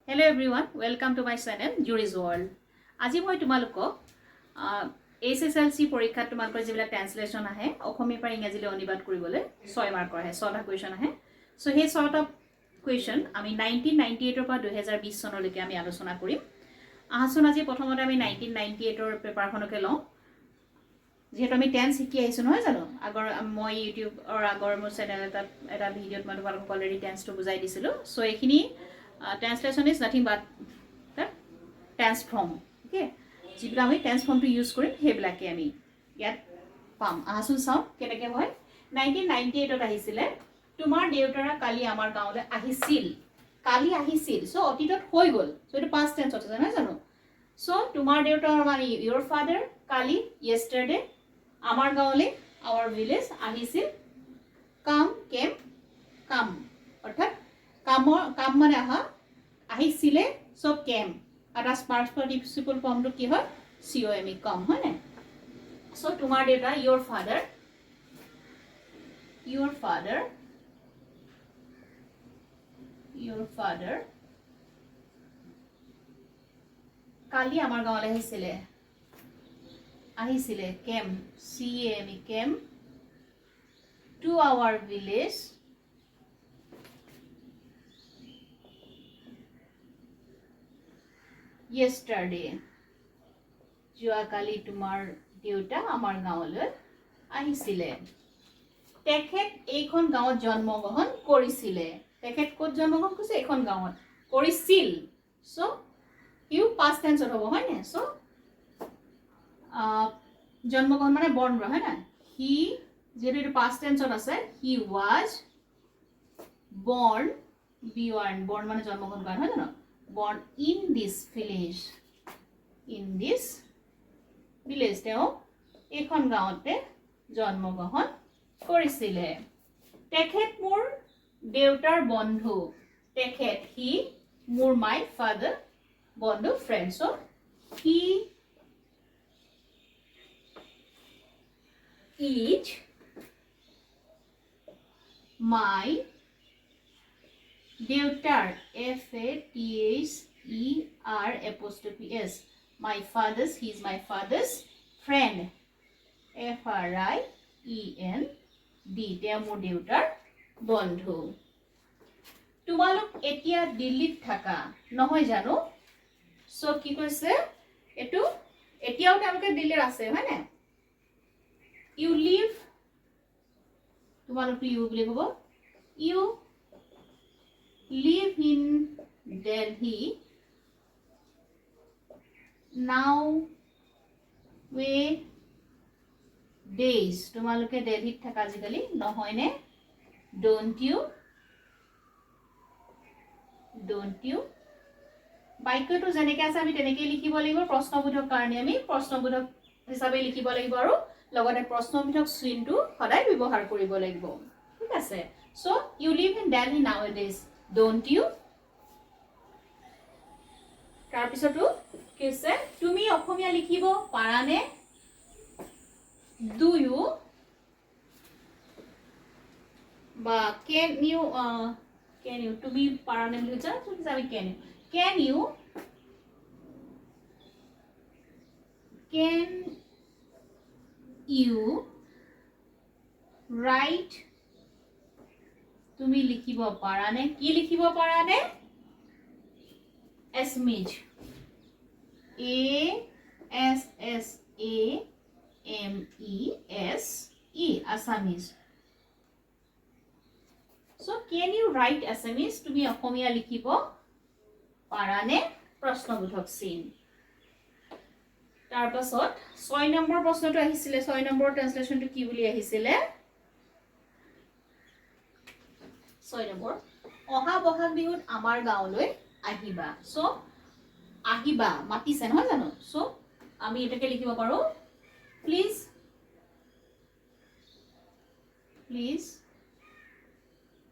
Hello everyone, welcome to my channel Jury's World. আজি মই তোমালোকক SSLC পৰীক্ষাত তোমালোকৰ যিবিলাক ট্ৰান্সলেচন আহে অসমীয়া পৰা ইংৰাজীলৈ অনুবাদ কৰিবলৈ 6 মাৰ্কৰ আহে 6টা কোৱেশ্চন আহে সো সেই 6টা কোৱেশ্চন আমি 1998 ৰ পৰা 2020 চনলৈকে আমি আলোচনা কৰিম আহাচোন আজি প্ৰথমতে আমি 1998 ৰ পেপাৰখনকে লওঁ যেহেতু আমি 10 শিকি আহিছো নহয় জানো আগৰ মই ইউটিউব অৰ আগৰ মোৰ চেনেল এটা ভিডিঅত মই তোমালোকক অলৰেডি 10 টো বুজাই দিছিলো সো এইখিনি translation is nothing but the tense form. Okay, যিবিলাক আমি tense form to use কৰিম হেবিলাকে আমি ইয়াত পাম আহাচোন চাও কেনেকৈ হয় 1998 ত আহিছিলে তোমাৰ দেউতাৰা কালি আমাৰ গাঁৱলৈ আহিছিল কালি আহিছিল সো অতীতত হৈ গল সো এটা past tense আছে জানা জানো সো তোমাৰ দেউতাৰ মানে your father কালি yesterday আমাৰ গাঁৱলৈ our village আহিছিল come অৰ্থাৎ কাম মানে আহা আহিছিলে সো কেম আৰু past participle ফৰ্মটো কি হয় come কম হয় না সো তোমাৰ দেউতা your father কালি আমাৰ গাঁৱলৈ আহিছিলে came to our village yesterday যোৱাকালি তোমাৰ দেউতা আমাৰ গাঁৱলৈ আহিছিলে তেখেত এইখন গাঁৱত জন্মগ্ৰহণ কৰিছিলে তেখেত ক'ত জন্মগ্ৰহণ কৰিছে এইখন গাঁৱত কৰিছিল সো ইউ past tense হ'ব হয় না সো জন্মগ্ৰহণ মানে born হয় না he যেটো past tense আছে he was born মানে জন্মগ্ৰহণ কৰা হয় জানো born in this village তেওঁ এইখন গাঁৱতে জন্মগ্ৰহণ কৰিছিলে তেখেত মোৰ দেউতাৰ বন্ধু তেখেত he মোৰ my father বন্ধু friend so he is my দেউতাৰ FATHER my father's he is my father's friend FRIEND তেওঁ মোৰ দেউতাৰ বন্ধু তোমালোক এতিয়া দিল্লীত থাকা নহয় জানো সো কি কৈছে এটো এতিয়াও তেওঁলোকে দিল্লীত আছে হয় না you live তোমালোক ইউ বুলি ক'ব you live in Delhi now we days তোমালোকে দিল্লীত থাকা আজিকালি নহয় নে don't you বাক্যটো যেনেকৈ আছে আমি তেনেকৈ লিখিব লাগিব প্ৰশ্নবোধক কাৰণে আমি প্ৰশ্নবোধক হিচাপে লিখিব লাগিব আৰু লগতে প্ৰশ্নবোধক চিহ্নটো সদায় ব্যৱহাৰ কৰিব লাগিব ঠিক আছে so you live in Delhi nowadays don't you তাৰ পিছতো কিছে তুমি অসমীয়া লিখিব পাৰানে do you বা can you তুমি পাৰানে বুলি কৈছা তুমি যাবি can you write তুমি লিখিব পাৰানে কি লিখিব পাৰানে assamese assamese so can you write assamese তুমি অসমীয়া লিখিব পাৰানে প্ৰশ্নবোধক চিন তাৰ পাছত 6 নম্বৰ প্ৰশ্নটো আহিছিলে 6 নম্বৰ ট্ৰান্সলেচনটো কি বুলি আহিছিলে 6 নম্বৰ অহা বহাগ বিহুত আমাৰ গাঁৱলৈ আহিবা সো আহিবা মাতিছে নহয় জানো সো আমি এটাকে লিখিব পাৰো please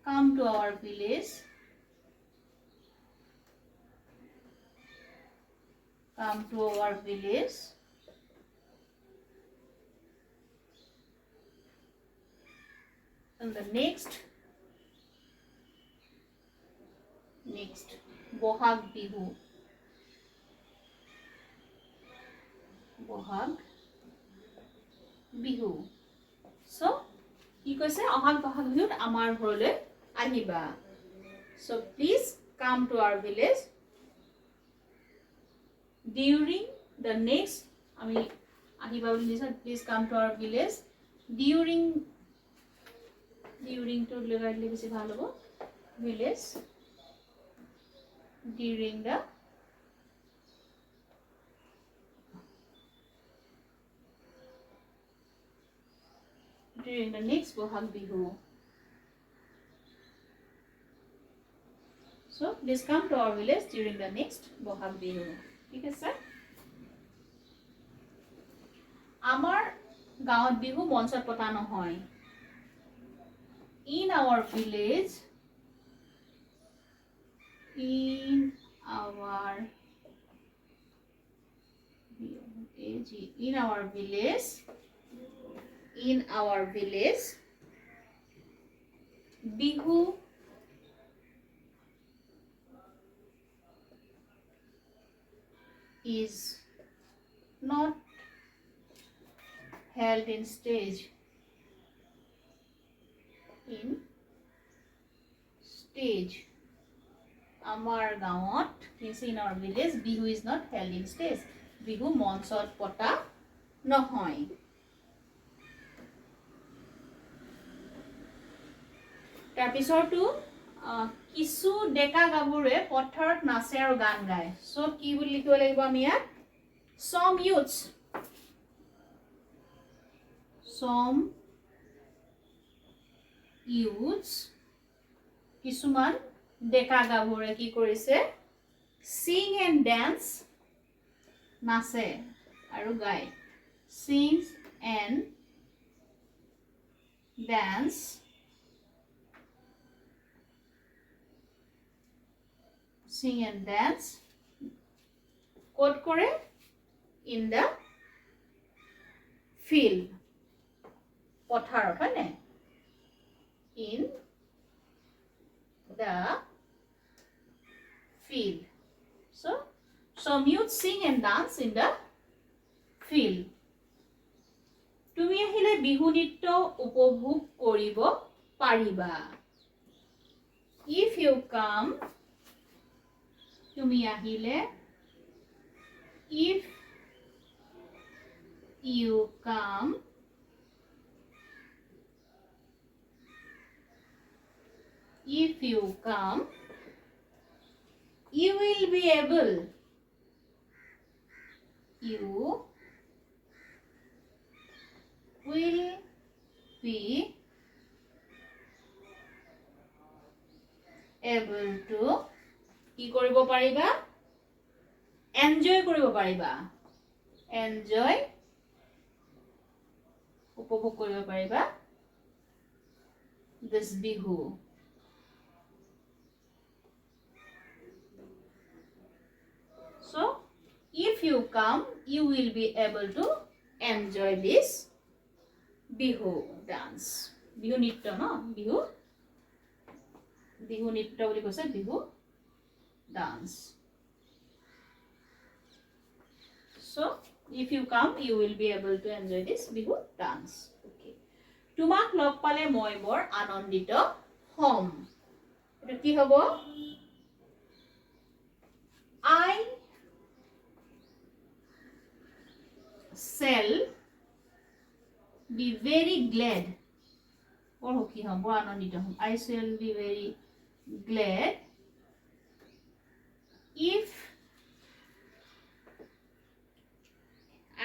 come to our village and the next Bohag Bihu Bohag Bihu so কি কৈছে অহাগ বহাগ বিহুত আমাৰ ঘৰলৈ আহিবা so please come to our village during the next আমি আহিবা বুলি দিছো please come to our village during to লগাইলে বেছি ভাল হ'ব village during the next Bohag Bihu. So please come to our village during the next Bohag Bihu. ঠিক আছে আমাৰ গাঁৱত বিহু মঞ্চত পতা নহয় in our village in our village bihu is not held in stage আমাৰ গাঁৱত means in our village bihu is not held in stage Bihu মঞ্চত পতা নহয় তাৰ পিছৰটো কিছু ডেকা গাভৰুৱে পথাৰত নাচে আৰু গান গায় সো কি বুলি লিখিব লাগিব আমি ইয়াত some youths কিছুমান ডেকা গাভৰুৱে কি কৰিছে sing and dance নাচে আৰু গায় sings and dance ক'ত কৰে in the field পথাৰত হয় নে in the field so some youth sing and dance in the field তুমি আহিলে বিহু নৃত্য উপভোগ কৰিব পাৰিবা if you come তুমি আহিলে if you come you will be able to কি কৰিব পাৰিবা এনজয় কৰিব পাৰিবা এনজয় উপভোগ কৰিব পাৰিবা this bihu so if you come you will be able to enjoy this bihu dance bihu nitya no bihu nitya বুলি কৈছে bihu dance so if you come you will be able to enjoy this bihu dance okay তোমাক লগ পালে মই বৰ আনন্দিত হম এটা কি হ'ব I shall be very glad or কি হম বৰ আনন্দিত হম I shall be very glad if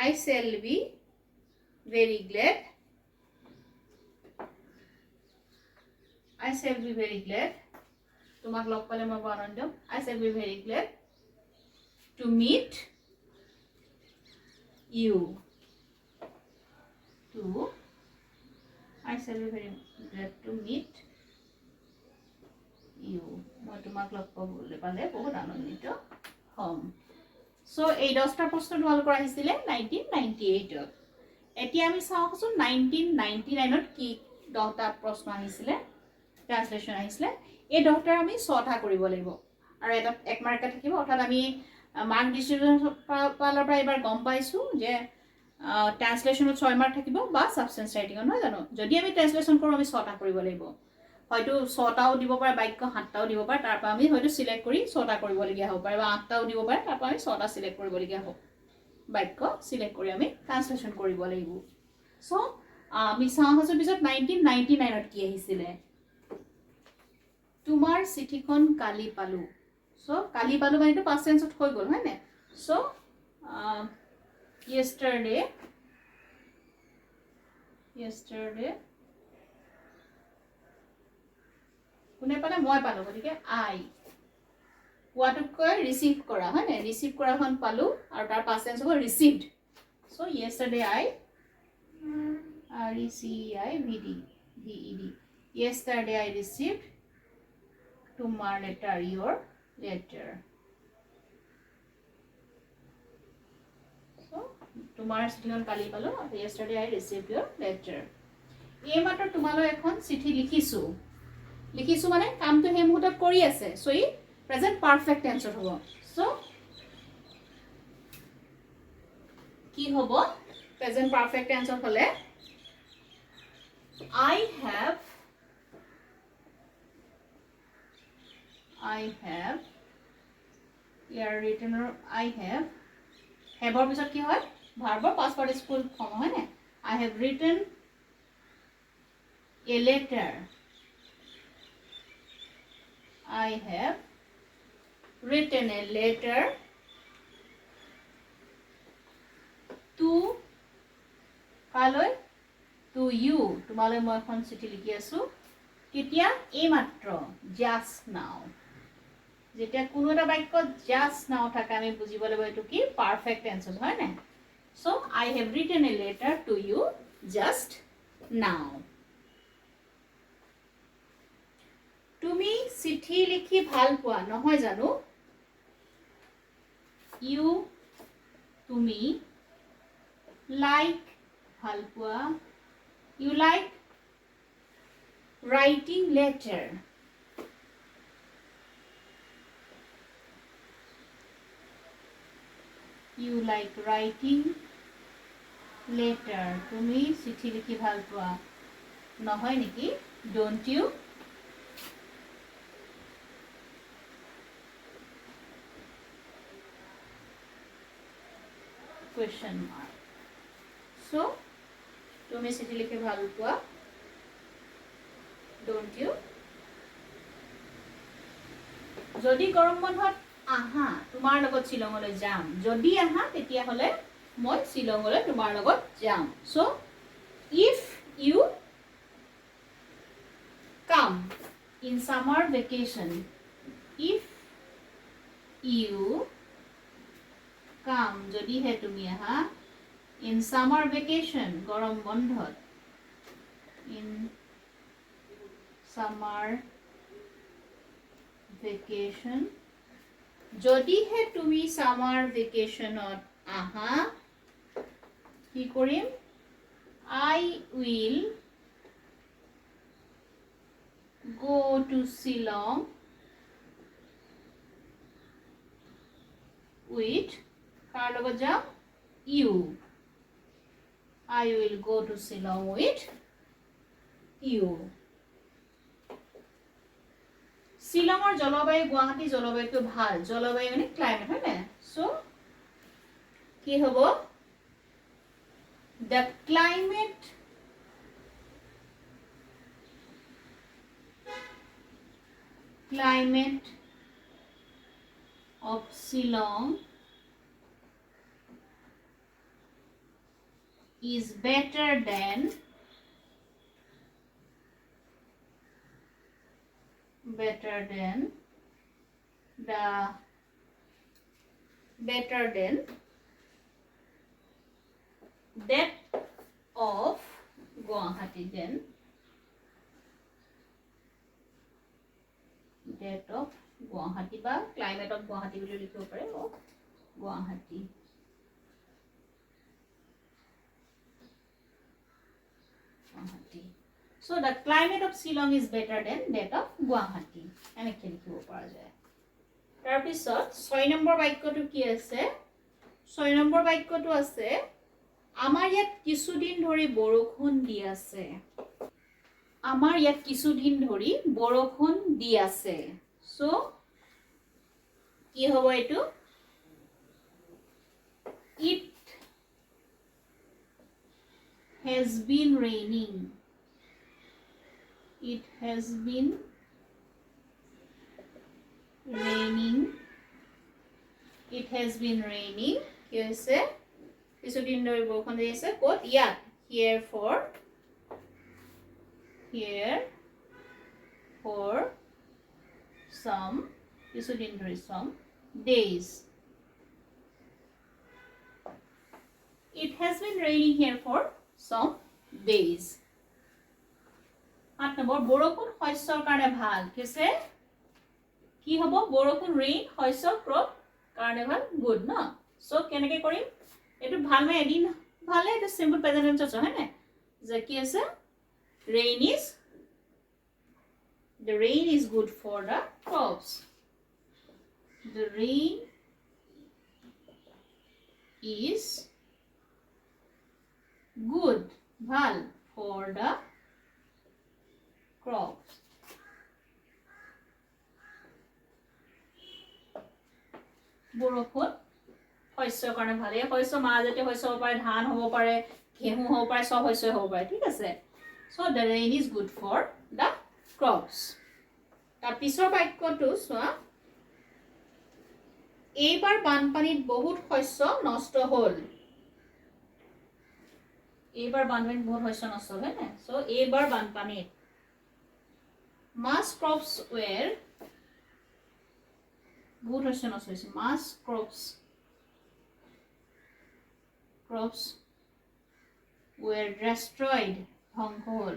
I shall be very glad তোমাক লগ পালে মই বৰ আনন্দিত I shall be very glad to meet you I shall be very glad to meet you মই তোমাক লগ পালে বহুত আনন্দিত হম সো এই 10টা প্ৰশ্ন তোমালোকৰ আহিছিলে 1998 ত এতিয়া আমি চাওকচোন 1999 ত কি 10টা প্ৰশ্ন আহিছিলে ট্ৰান্সলেচন আহিছিলে এই 10টাৰ আমি 6টা কৰিব লাগিব আৰু এটা 1 মাৰ্ক থাকিব অৰ্থাৎ আমি মাৰ্ক ডিস্ট্ৰিবিউশন ফালৰ পৰা এবাৰ গম পাইছোঁ যে ট্ৰান্সলেশ্যনত 6 মাৰ্ক থাকিব বা সাবষ্টেন্স ৰাইটিঙত নহয় জানো যদি আমি ট্ৰান্সলেশ্যন কৰোঁ আমি 6টা কৰিব লাগিব হয়তো 6টাও দিব পাৰে বাক্য 7টাও দিব পাৰে তাৰ পৰা আমি হয়তো সিলেক্ট কৰি 6টা কৰিবলগীয়া হ'ব পাৰে বা 8টাও দিব পাৰে তাৰ পৰা আমি 6টা সিলেক্ট কৰিবলগীয়া হ'ব বাক্য সিলেক্ট কৰি আমি ট্ৰান্সলেশ্যন কৰিব লাগিব সো আমি চাওঁ হাজৰ পিছত 1999ত কি আহিছিলে তোমাৰ চিঠিখন কালি পালো সো কালি পালো মানে পাষ্ট টেন্সত হৈ গ'ল হয় নে সো yesterday কোনে পালে মই পালো গতিকে আই পোৱাটোতকৈ ৰিচিভ কৰা হয় নে ৰিচিভ কৰাখন পালো আৰু তাৰ পাষ্ট টেন্স হ'ব received so yesterday I RECEIVED yesterday I received তোমাৰ letter your letter so তোমাৰ চিঠিখন কালি পালো yesterday I received your letter এই মাত্ৰ তোমালৈ এখন চিঠি লিখিছো মানে কামটো হে মুহূৰ্তত কৰি আছে সো ই প্ৰেজেন্ট পাৰফেক্ট টেন্সত হ'ব সো কি হ'ব প্ৰেজেন্ট পাৰফেক্ট টেন্সত হলে I have here written I have or পিছত কি হয় ভাৰ্বৰ past participle form হয় না I have written a letter to কালৈ to you তোমালৈ মই এখন চিঠি লিখি আছো কেতিয়া এই মাত্ৰ just now যেতিয়া কোনো এটা বাক্য just now থাকে আমি বুজিব লাগিব এটো কি পারফেক্ট টেন্স হয় না so I have written a letter to you just now তুমি চিঠি লিখি ভাল পোৱা নহয় জানো you তুমি like ভাল পোৱা you like writing letter you like writing letter তুমি চিঠি লিখি ভাল পোৱা নহয় নেকি don't you question mark so তুমি চিঠি লিখি ভাল পোৱা don't you যদি গৰম বন্ধত আহা তোমাৰ লগত শিলঙলৈ যাম যদি আহা তেতিয়া হলে মই শিলঙলৈ তোমাৰ লগত যাম so if you come in summer vacation if you come যদি হে তুমি আহা in summer vacation গৰম বন্ধত in summer vacation যদি হে তুমি summer vacationত আহা কি কৰিম I will go to Shillong with কাৰ লগত যাম you I will go to Shillong with you শিলঙৰ জলবায়ু গুৱাহাটী জলবায়ুটো ভাল জলবায়ু মানে ক্লাইমেট হয় না সো কি হ'ব the climate of Shillong is better than that of Guwahati বা climate of Guwahati বুলি লিখিব পাৰে ও Guwahati so the climate of Shillong is better than that of Guwahati এনেকৈ লিখিব পৰা যায় তাৰ পিছত 6 নম্বৰ বাক্যটো কি আছে 6 নম্বৰ বাক্যটো আছে আমাৰ ইয়াত কিছুদিন ধৰি বৰষুণ দি আছে আমাৰ ইয়াত কিছুদিন ধৰি বৰষুণ দি আছে সো কি হ'ব এটো it has been raining it has been raining কি হৈছে কিছুদিন ধৰি বৰষুণ দি আছে ক'ত ইয়াত here for some কিছুদিন ধৰি some days it has been raining here for some days 8 number বৰষুণ শস্যৰ কাৰণে ভাল কিছে কি হ'ব বৰষুণ rain শস্য crop কাৰণে ভাল good না সো কেনেকৈ কৰিম এটো ভাল মে এদিন ভালে এটা সিম্পল প্ৰেজেন্ট টেন্স আছে হয়নে যে কি আছে the rain is good for the crops the rain is good ভাল for the crops বৰষুণ শস্যৰ কাৰণে ভাল এই শস্য মাজতে শস্য হ'ব পাৰে ধান হ'ব পাৰে ঘেঁহু হ'ব পাৰে সব শস্য হ'ব পাৰে ঠিক আছে so the rain is good for the crops তাৰ পিছৰ বাক্যটো চোৱা এইবাৰ বানপানীত বহুত শস্য নষ্ট হ'ল এইবাৰ বানপানীত বহুত শস্য নষ্ট হ'ল না so এইবাৰ বানপানীত mass crops were বহুত শস্য নষ্ট হৈছে mass crops were destroyed ধ্বংস হ'ল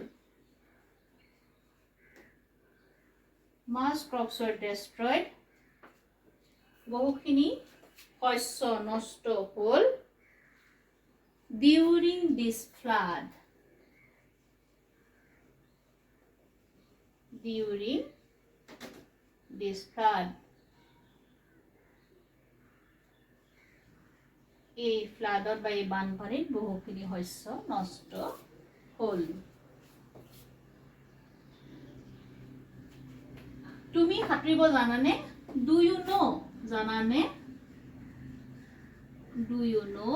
mass crops were destroyed বহুখিনি শস্য নষ্ট হ'ল during this flood এই ফ্লাডত বা এই বানপানীত বহুখিনি শস্য নষ্ট হ'ল তুমি সাঁতুৰিব জানানে do you know জানানে do you know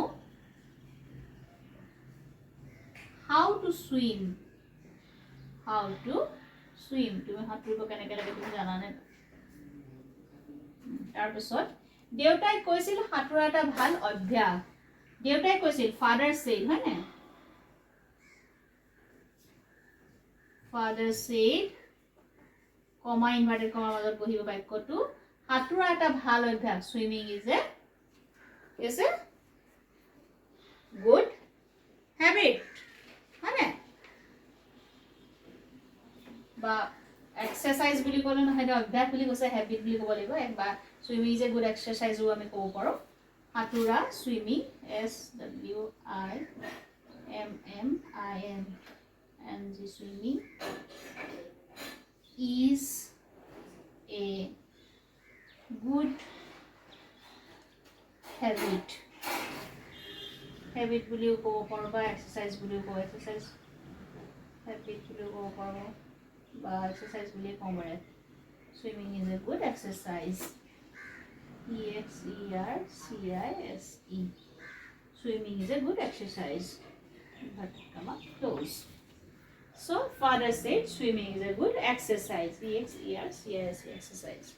how to swim তুমি সাঁতুৰিব কেনেকৈ লাগে তুমি জানানে তাৰ পিছত দেউতাই কৈছিল সাঁতোৰা এটা ভাল অভ্যাস দেউতাই কৈছিল ফাদাৰ said হয়নে ফাদাৰ said কমা ইনভাৰ্টেড কমাৰ মাজত বহিব বাক্যটো সাঁতোৰা এটা ভাল অভ্যাস swimming is a good habit হয়নে বা এক্সাৰসাইজ বুলি ক'লে নহয় অভ্যাস বুলি কৈছে হেবিট বুলি ক'ব লাগিব বা swimming is a good exercise ও আমি ক'ব পাৰো সাঁতোৰা swimming SWIMMING swimming is a good habit বুলিও ক'ব পাৰো বা এক্সাৰসাইজ বুলিও ক'ব এক্সাৰসাইজ habit বুলিও ক'ব পাৰো বা এক্সাৰসাইজ বুলি ক'ব পাৰে swimming is a good exercise EXERCISE swimming is a good exercise but come up close so father said swimming is a good exercise EXERCISE exercise